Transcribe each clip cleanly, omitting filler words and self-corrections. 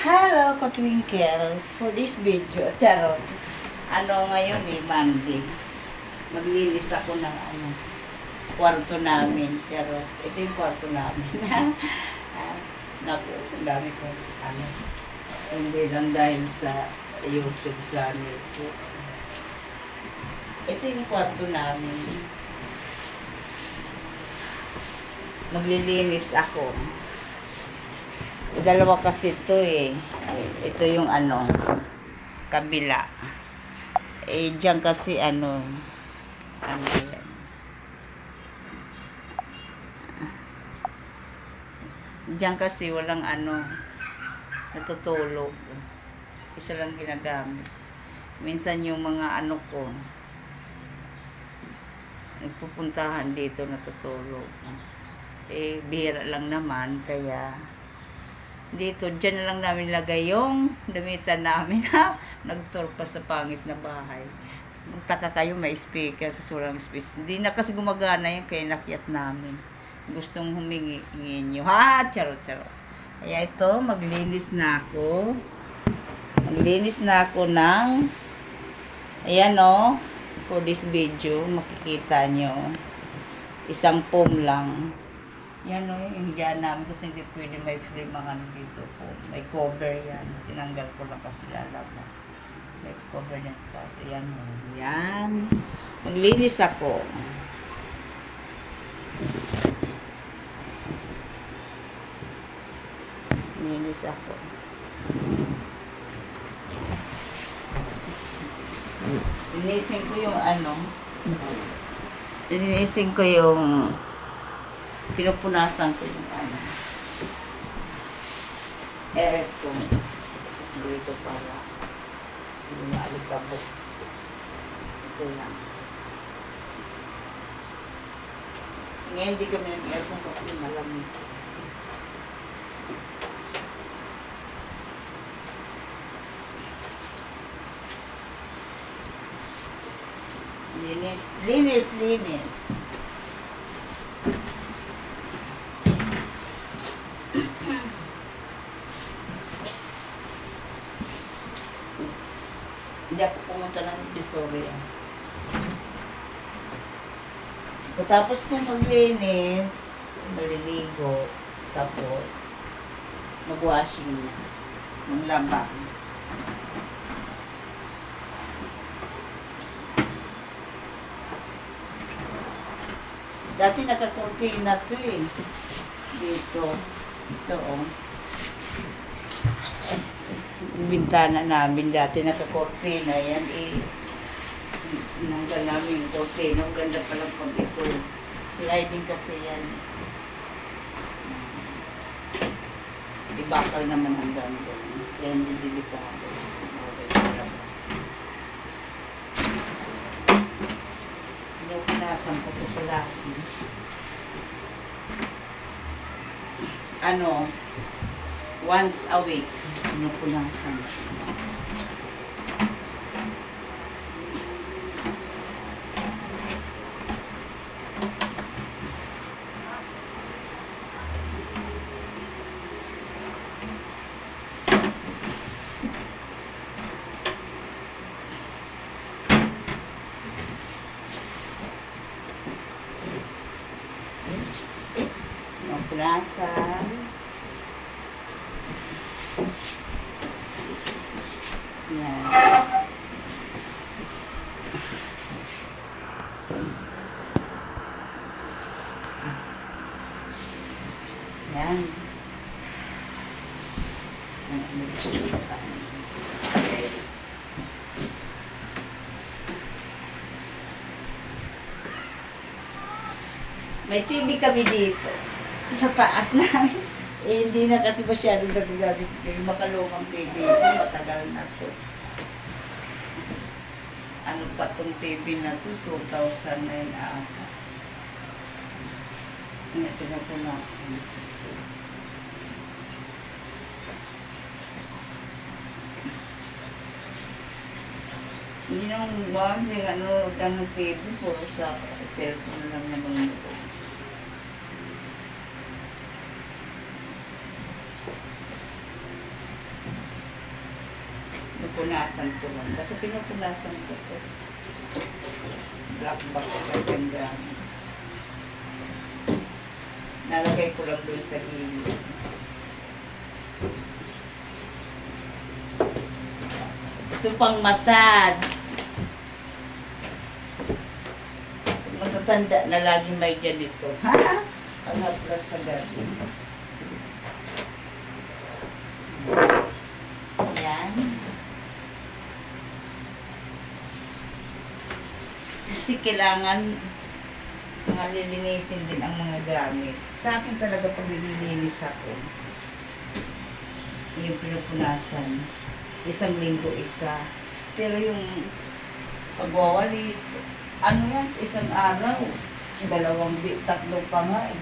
Hello, Katwinkle. For this video, charot. Ngayon Monday. Maglinis ako ng kwarto namin, charot. Ito yung kwarto namin. Naku, ang dami ko, hindi lang dahil sa YouTube channel ko. Ito yung kwarto namin. Maglilinis ako. Dalawa kasi ito eh. Ito yung kabila. Diyan kasi yan. Diyan kasi walang natutulog. Isa lang ginagamit. Minsan yung mga ko, nagpupuntahan dito natutulog. Bihira lang naman, kaya dito, dyan na lang namin lagay yung damitan namin ha. Nagturpa sa pangit na bahay. Magtaka kayo, may speaker kasi walang space. Hindi na kasi gumagana yan, kaya nakyat namin. Gustong humingi nyo. Ha? Charot. Kaya ito, maglinis na ako. Maglinis na ako ng ayan for this video, makikita nyo. Isang foam lang. Yan yung higaan namin kasi hindi pwede may free mga dito po. May cover yan. Tinanggal ko lang kasi lalaban. May cover na sa taas. Ayan Yan. Maglinis ako. Maglinis ako. Linisin ko yung linisin ko yung pinupunasan ko yung aircon dito para hindi maalikabok. Ito lang. Ngayon hindi kami nag-aircon kasi malamig. Linis. Hindi ako pumunta ng Divisoria. Tapos kung maglinis, maliligo, tapos mag-washing na, maglaba. Dati nakakortina to eh. Dito. Ito bintana namin dati nakakortina yan nanggal namin yung kortina. Ang ganda palang pag ito sliding kasi yan. Ibakal naman ang ganda kaya hindi delikado. Pinupunasan ko ito sa laki. Once a week pinupunasan. Pinupunasan. Yan. Yan. May TV kami dito. Sa taas namin. Hindi na kasi masyadong nagagamit yung makalumang TV ito. Matagal na to. Ano pa tong TV na to? 2009 ata. Ito na po na. Hindi naman nanonood ng TV. Puro sa cellphone lang naman ito. pinupunasan ko lang. Basta pinupunasan ko to. Black box kasi ang gamit. Nalagay ko lang dun sa gilid. Ito pang massage. Matatanda na laging may ganito. Ha? Pang-haplas sa gabi. Ayan. Kasi kailangan mga lilinisin din ang mga gamit. Sa akin talaga pag nililinis ako, yung pinupunasan. Sa isang linggo isa. Pero yung pagwawalis, ano yan, sa isang araw. 2, 3 pa nga eh.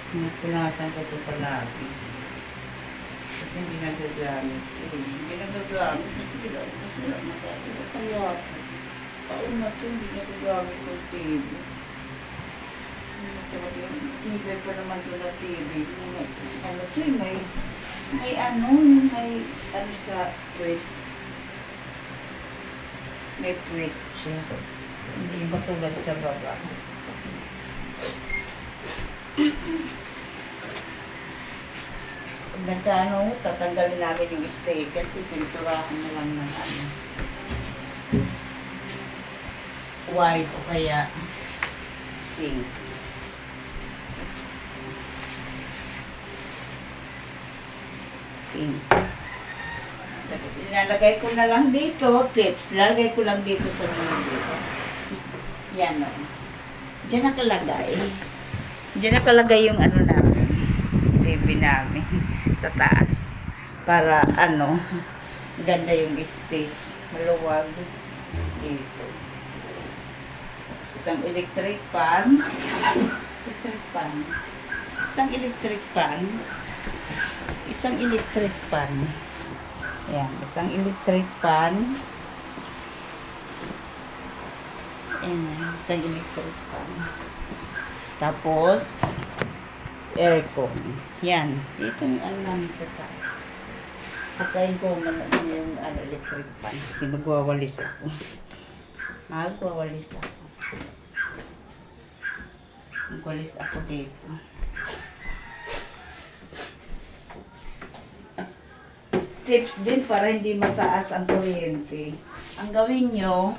Pinupunasan ko ito palagi. Kasi hindi nagagamit. Hindi nagagamit. Kasi lang nakasila. Kaya taon na ito, hindi nagagamit ko TV. TV pa naman ito na TV. Ano ito may ano sa puwet. May puwet siya. Hindi matulad sa baba. Pag nagkano, tatanggalin namin yung sticker, pipinturahan na lang ng ano. White o kaya pink. Pink. Ilalagay ko na lang dito, tips. Ilalagay ko lang dito sa gilid. Yan o. Diyan nakalagay. Diyan nakalagay yung ano namin. Baby namin. Sa taas. Para ano, ganda yung space. Maluwag. Dito. Isang electric pan. Electric pan. Isang electric pan. Isang electric pan. Ayan. Isang electric pan. Ayan. Isang electric pan. Tapos, aircon. Yan. Ito yung ano namin sa taas. Sakayin ko yung electric pan. Kasi magwawalis ako. Magwawalis ako. Magwalis ako dito. Tips din para hindi mataas ang kuryente. Ang gawin nyo,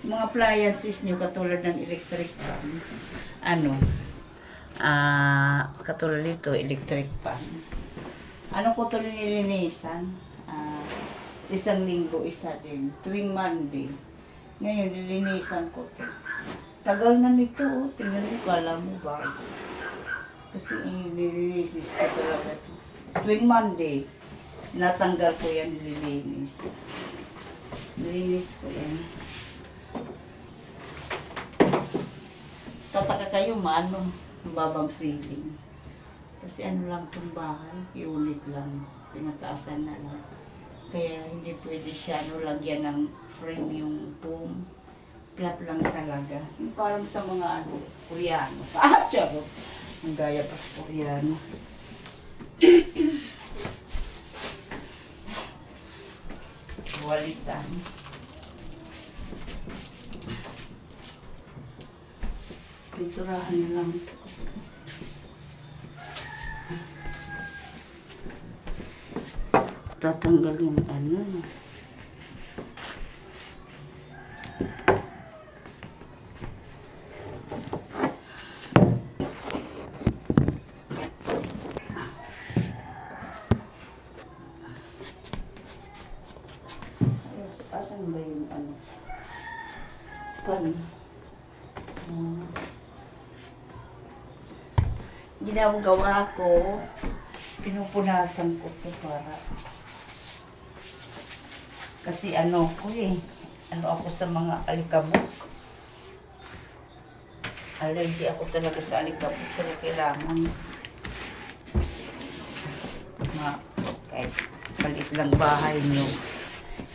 mga appliances nyo katulad ng electric pan. Katulad dito, electric pan. Ano ko ito nilinisan? Isang linggo, isa din. Tuwing Monday. Ngayon, nilinisan ko ito. Tagal na nito, oh. Tingnan mo, kala mo bago. Kasi nililinis ko talaga ito. Tuwing Monday, natanggal ko yan, nililinis. Nililinis ko yan. Tataka kayo, babang ceiling. Kasi ano lang itong bahay, unit lang. Pinataasan na lang. Kaya hindi pwede siya lagyan ng frame yung foam. Flat lang talaga. Yung parang sa mga Koreano. Tsaro. Ang gaya pa sa Koreano. Walisan. Pinturahan na lang ito. Tatanggal yung ano. Asan ba yung ano? Pan. Ginagawa ko, pinupunasan ko ito para kasi ano ako sa mga alikabok. Allergy ako talaga sa alikabok. Pero kailangan kahit palit lang bahay nyo.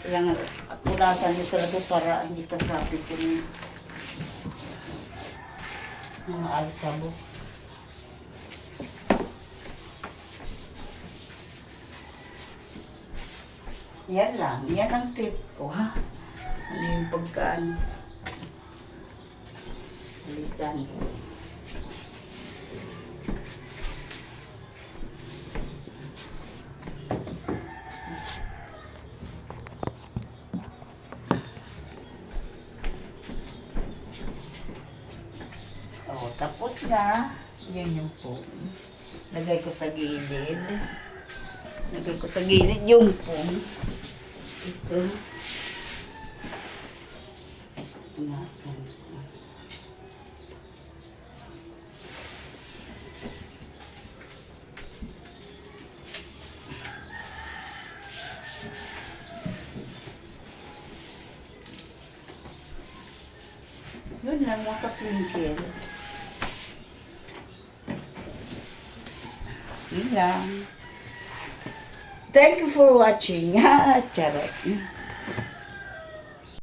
Kailangan punasan nyo talaga para hindi kasapit yung Mga alikabok. Yan lang. Yan ang tip ko, ha? Ano yung pagkaan? Alisan. Oh, tapos na. Yan yung foam. Lagay ko sa gilid. Lagay ko sa gilid yung foam. Ito. Punasan ko. Yun lang, maka-twinkle. Yun lang. Thank you for watching. Ha, charot.